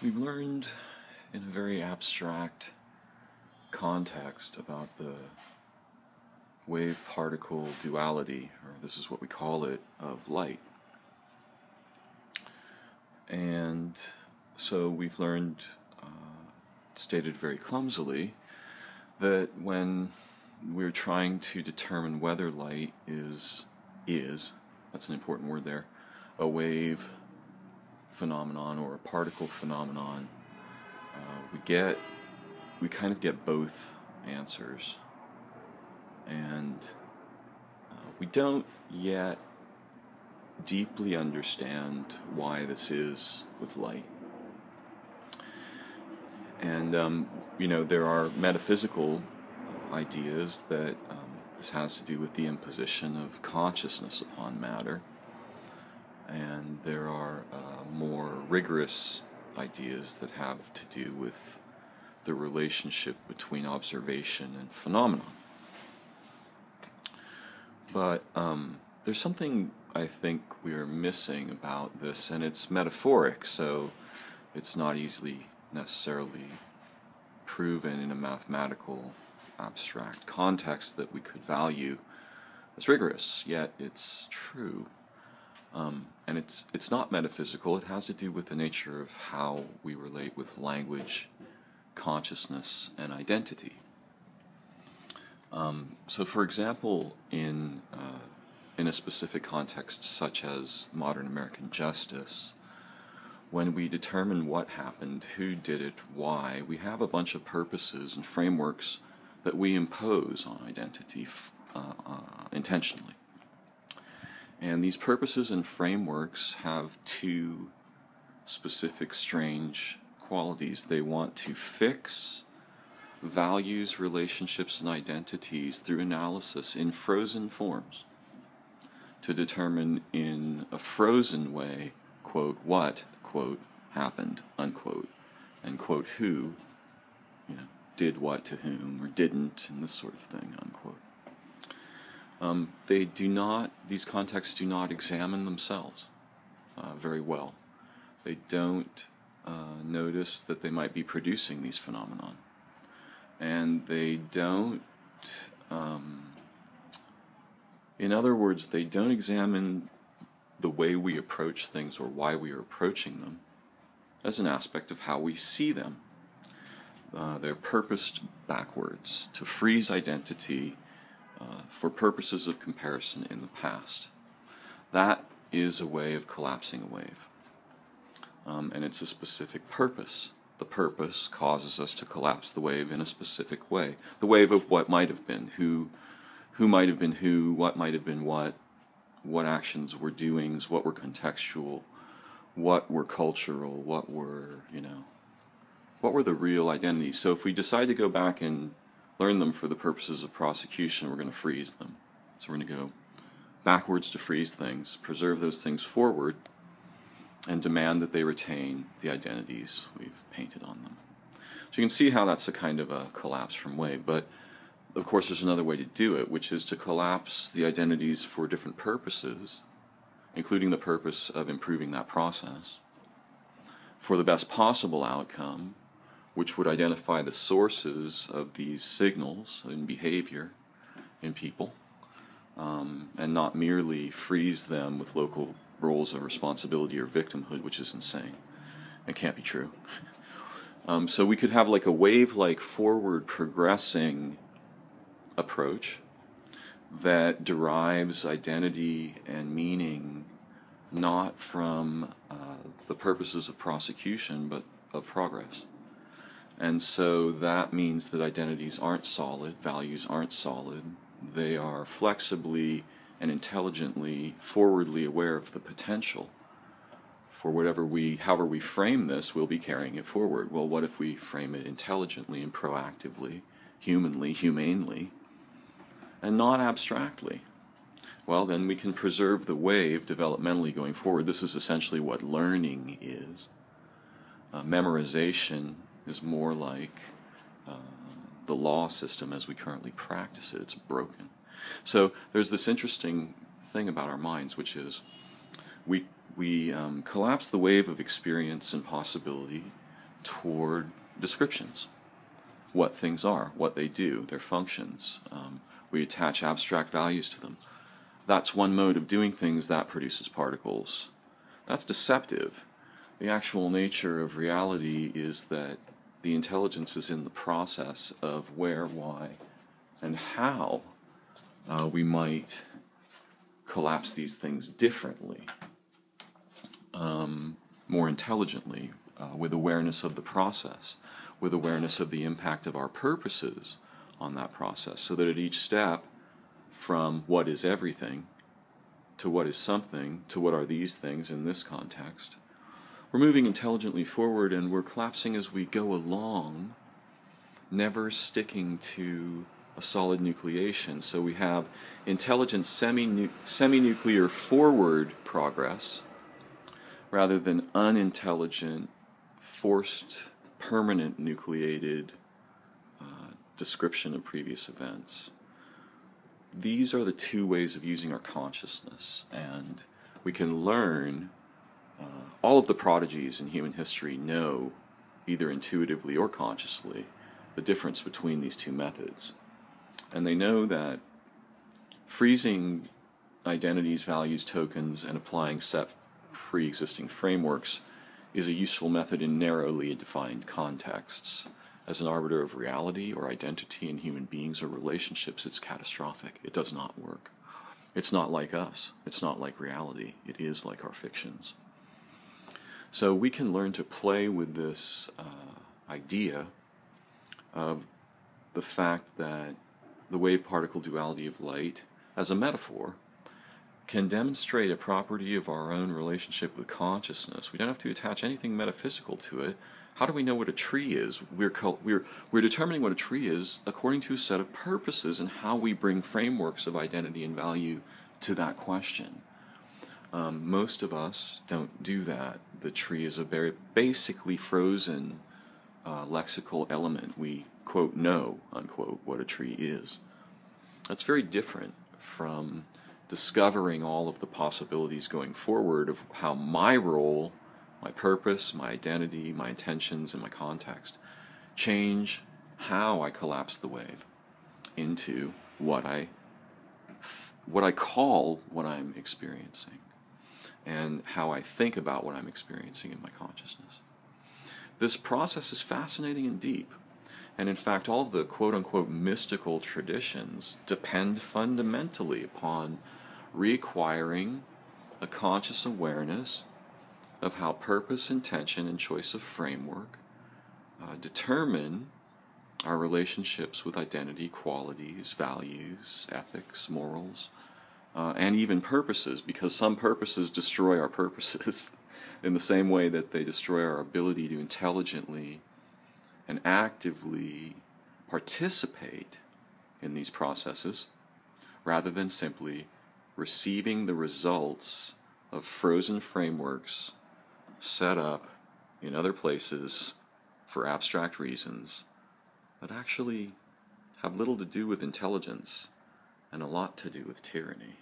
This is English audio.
We've learned in a very abstract context about the wave-particle duality, or this is what we call it, of light. And so we've learned, stated very clumsily, that when we're trying to determine whether light is, that's an important word there, a wave phenomenon or a particle phenomenon, we kind of get both answers. And we don't yet deeply understand why this is with light. And, there are metaphysical ideas that this has to do with the imposition of consciousness upon matter. And there are more rigorous ideas that have to do with the relationship between observation and phenomenon. But there's something I think we are missing about this, and it's metaphoric, so it's not easily necessarily proven in a mathematical abstract context that we could value as rigorous, yet it's true. And it's not metaphysical. It has to do with the nature of how we relate with language, consciousness, and identity. So, for example, in a specific context such as modern American justice, when we determine what happened, who did it, why, we have a bunch of purposes and frameworks that we impose on identity intentionally. And these purposes and frameworks have two specific strange qualities. They want to fix values, relationships, and identities through analysis in frozen forms to determine in a frozen way, quote, what, quote, happened, unquote, and quote, who, did what to whom or didn't, and this sort of thing, unquote. These contexts do not examine themselves very well. They don't notice that they might be producing these phenomenon. And they don't, in other words, they don't examine the way we approach things or why we are approaching them as an aspect of how we see them. They're purposed backwards to freeze identity for purposes of comparison in the past. That is a way of collapsing a wave. And it's a specific purpose. The purpose causes us to collapse the wave in a specific way. The wave of what might have been, who might have been who, what might have been what actions were doings, what were contextual, what were cultural, what were the real identities. So if we decide to go back and learn them for the purposes of prosecution, we're going to freeze them. So we're going to go backwards to freeze things, preserve those things forward, and demand that they retain the identities we've painted on them. So you can see how that's a kind of a collapse from wave, but of course there's another way to do it, which is to collapse the identities for different purposes, including the purpose of improving that process, for the best possible outcome, which would identify the sources of these signals in behavior in people, and not merely freeze them with local roles of responsibility or victimhood, which is insane. It can't be true. So we could have like a wave-like forward progressing approach that derives identity and meaning not from the purposes of prosecution, but of progress. And so that means that identities aren't solid, values aren't solid. They are flexibly and intelligently, forwardly aware of the potential for however we frame this, we'll be carrying it forward. Well, what if we frame it intelligently and proactively, humanly, humanely, and not abstractly? Well, then we can preserve the wave developmentally going forward. This is essentially what learning is. Memorization is more like the law system as we currently practice it. It's broken. So there's this interesting thing about our minds, which is we collapse the wave of experience and possibility toward descriptions. What things are, what they do, their functions. We attach abstract values to them. That's one mode of doing things that produces particles. That's deceptive. The actual nature of reality is that the intelligence is in the process of where, why, and how we might collapse these things differently, more intelligently, with awareness of the process, with awareness of the impact of our purposes on that process, so that at each step, from what is everything to what is something to what are these things in this context, we're moving intelligently forward, and we're collapsing as we go along, never sticking to a solid nucleation. So we have intelligent semi-nuclear forward progress rather than unintelligent, forced, permanent nucleated description of previous events. These are the two ways of using our consciousness, and we can learn. All of the prodigies in human history know, either intuitively or consciously, the difference between these two methods. And they know that freezing identities, values, tokens, and applying set pre-existing frameworks is a useful method in narrowly defined contexts. As an arbiter of reality or identity in human beings or relationships, it's catastrophic. It does not work. It's not like us. It's not like reality. It is like our fictions. So we can learn to play with this idea of the fact that the wave-particle duality of light, as a metaphor, can demonstrate a property of our own relationship with consciousness. We don't have to attach anything metaphysical to it. How do we know what a tree is? We're determining what a tree is according to a set of purposes and how we bring frameworks of identity and value to that question. Most of us don't do that. The tree is a very basically frozen lexical element. We, quote, know, unquote, what a tree is. That's very different from discovering all of the possibilities going forward of how my role, my purpose, my identity, my intentions, and my context change how I collapse the wave into what I call what I'm experiencing, and how I think about what I'm experiencing in my consciousness. This process is fascinating and deep, and in fact all of the quote-unquote mystical traditions depend fundamentally upon reacquiring a conscious awareness of how purpose, intention, and choice of framework determine our relationships with identity, qualities, values, ethics, morals, and even purposes, because some purposes destroy our purposes in the same way that they destroy our ability to intelligently and actively participate in these processes, rather than simply receiving the results of frozen frameworks set up in other places for abstract reasons that actually have little to do with intelligence and a lot to do with tyranny.